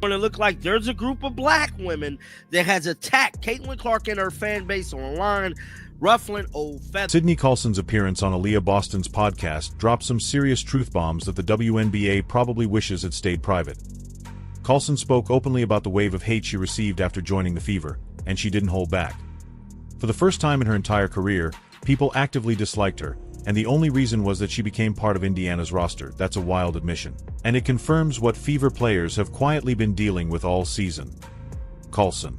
When it look like there's a group of black women that has attacked Caitlin Clark and her fan base online, ruffling old feathers. SydneyColson's appearance on Aaliyah Boston's podcast dropped some serious truth bombs that the WNBA probably wishes had stayed private. Colson spoke openly about the wave of hate she received after joining the Fever, and she didn't hold back. For the first time in her entire career, people actively disliked her, and the only reason was that she became part of Indiana's roster. That's a wild admission. And it confirms what Fever players have quietly been dealing with all season. Colson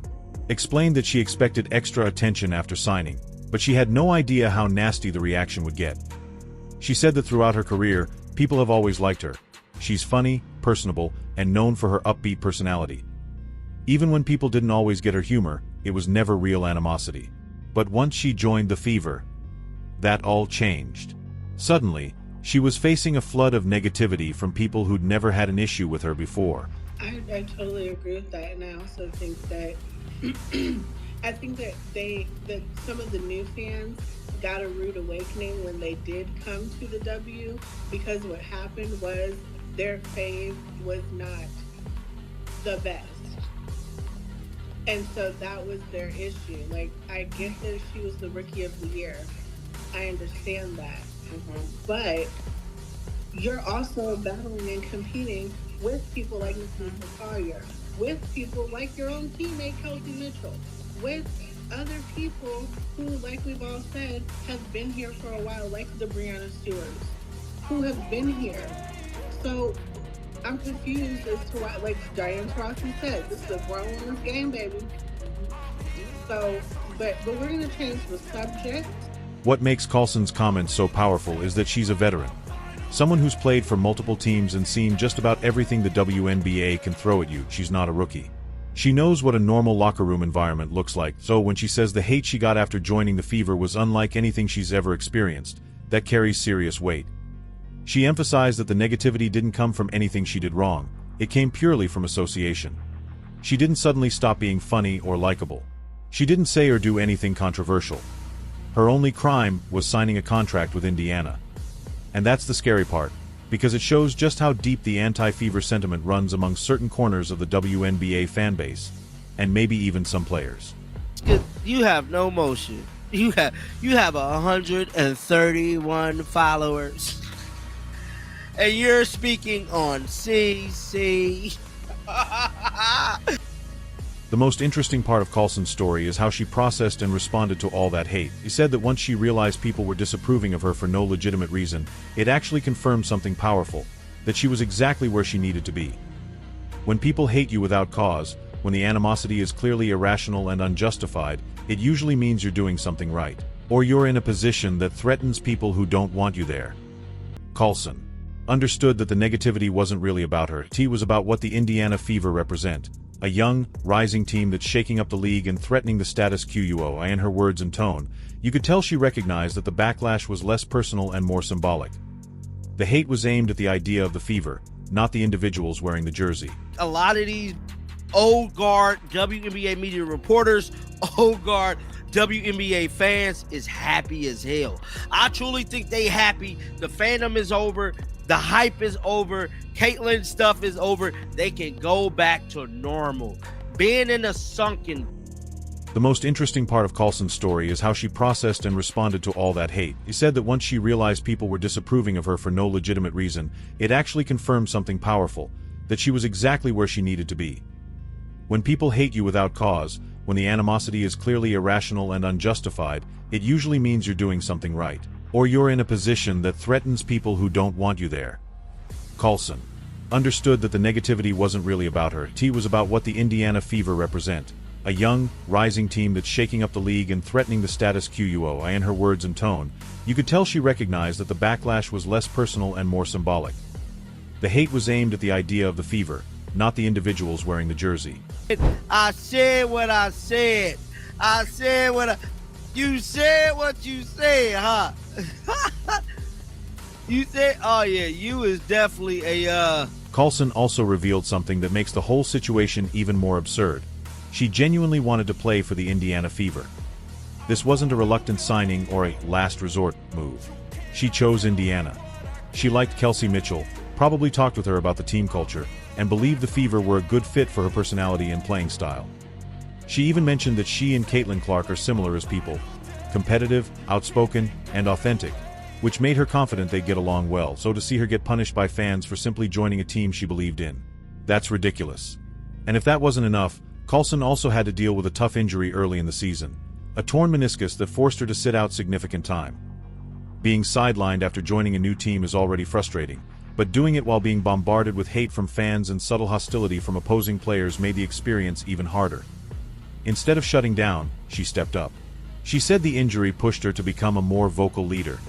explained that she expected extra attention after signing, but she had no idea how nasty the reaction would get. She said that throughout her career, people have always liked her. She's funny, personable, and known for her upbeat personality. Even when people didn't always get her humor, it was never real animosity. But once she joined the Fever, that all changed. Suddenly, she was facing a flood of negativity from people who'd never had an issue with her before. I totally agree with that, and I also think that that some of the new fans got a rude awakening when they did come to the W, because what happened was their fave was not the best. And so that was their issue. Like, I get that she was the rookie of the year. I understand that. But you're also battling and competing with people like Mrs. Collier, with people like your own teammate, Kelsey Mitchell, with other people who, like we've all said, have been here for a while, like the Breanna Stewarts, who have been here. So I'm confused as to why, like Diane Taurasi said, this is a grown woman's game, baby. So, but we're going to change the subject. What makes Colson's comments so powerful is that she's a veteran. Someone who's played for multiple teams and seen just about everything the WNBA can throw at you. She's not a rookie. She knows what a normal locker room environment looks like, so when she says the hate she got after joining the Fever was unlike anything she's ever experienced, that carries serious weight. She emphasized that the negativity didn't come from anything she did wrong, it came purely from association. She didn't suddenly stop being funny or likable. She didn't say or do anything controversial. Her only crime was signing a contract with Indiana. And that's the scary part, because it shows just how deep the anti-Fever sentiment runs among certain corners of the WNBA fan base, and maybe even some players. You have no motion. You have 131 followers, and you're speaking on CC. The most interesting part of Colson's story is how she processed and responded to all that hate. She said that once she realized people were disapproving of her for no legitimate reason, it actually confirmed something powerful, that she was exactly where she needed to be. When people hate you without cause, when the animosity is clearly irrational and unjustified, it usually means you're doing something right, or you're in a position that threatens people who don't want you there. Colson understood that the negativity wasn't really about her. It was about what the Indiana Fever represent. A young, rising team that's shaking up the league and threatening the status quo. In her words and tone, you could tell she recognized that the backlash was less personal and more symbolic. The hate was aimed at the idea of the Fever, not the individuals wearing the jersey. A lot of these old guard WNBA media reporters, old guard WNBA fans is happy as hell. I truly think they happy. The fandom is over. The hype is over. Caitlyn stuff is over. They can go back to normal. Being in a sunken. The most interesting part of Colson's story is how she processed and responded to all that hate. She said that once she realized people were disapproving of her for no legitimate reason, it actually confirmed something powerful, that she was exactly where she needed to be. When people hate you without cause, when the animosity is clearly irrational and unjustified, it usually means you're doing something right, or you're in a position that threatens people who don't want you there. Colson understood that the negativity wasn't really about her. It was about what the Indiana Fever represent. A young, rising team that's shaking up the league and threatening the status quo. In her words and tone, you could tell she recognized that the backlash was less personal and more symbolic. The hate was aimed at the idea of the Fever, not the individuals wearing the jersey. I said what I said. I said what I... You said what you said, huh? You said, oh yeah, you is definitely a, Colson also revealed something that makes the whole situation even more absurd. She genuinely wanted to play for the Indiana Fever. This wasn't a reluctant signing or a last resort move. She chose Indiana. She liked Kelsey Mitchell, probably talked with her about the team culture, and believed the Fever were a good fit for her personality and playing style. She even mentioned that she and Caitlin Clark are similar as people, competitive, outspoken, and authentic, which made her confident they'd get along well. So to see her get punished by fans for simply joining a team she believed in, that's ridiculous. And if that wasn't enough, Colson also had to deal with a tough injury early in the season, a torn meniscus that forced her to sit out significant time. Being sidelined after joining a new team is already frustrating, but doing it while being bombarded with hate from fans and subtle hostility from opposing players made the experience even harder. Instead of shutting down, she stepped up. She said the injury pushed her to become a more vocal leader,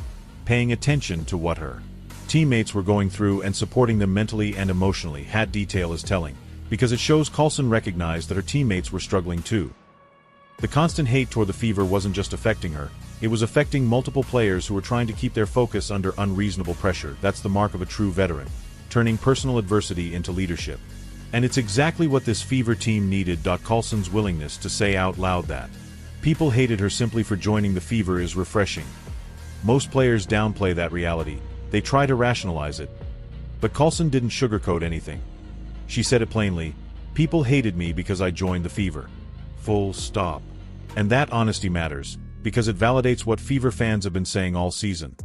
paying attention to what her teammates were going through and supporting them mentally and emotionally. That detail is telling, because it shows Colson recognized that her teammates were struggling too. The constant hate toward the Fever wasn't just affecting her, it was affecting multiple players who were trying to keep their focus under unreasonable pressure. That's the mark of a true veteran, turning personal adversity into leadership. And it's exactly what this Fever team needed. Colson's willingness to say out loud that people hated her simply for joining the Fever is refreshing. Most players downplay that reality, they try to rationalize it. But Colson didn't sugarcoat anything. She said it plainly, "People hated me because I joined the Fever. Full stop." And that honesty matters, because it validates what Fever fans have been saying all season.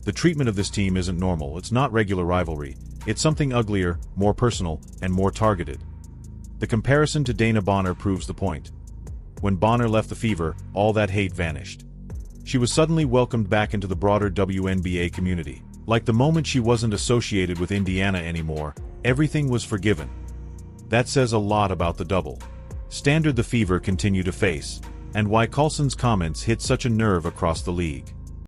The treatment of this team isn't normal, it's not regular rivalry, it's something uglier, more personal, and more targeted. The comparison to Dana Bonner proves the point. When Bonner left the Fever, all that hate vanished. She was suddenly welcomed back into the broader WNBA community. Like the moment she wasn't associated with Indiana anymore, everything was forgiven. That says a lot about the double standard the Fever continue to face, and why Colson's comments hit such a nerve across the league.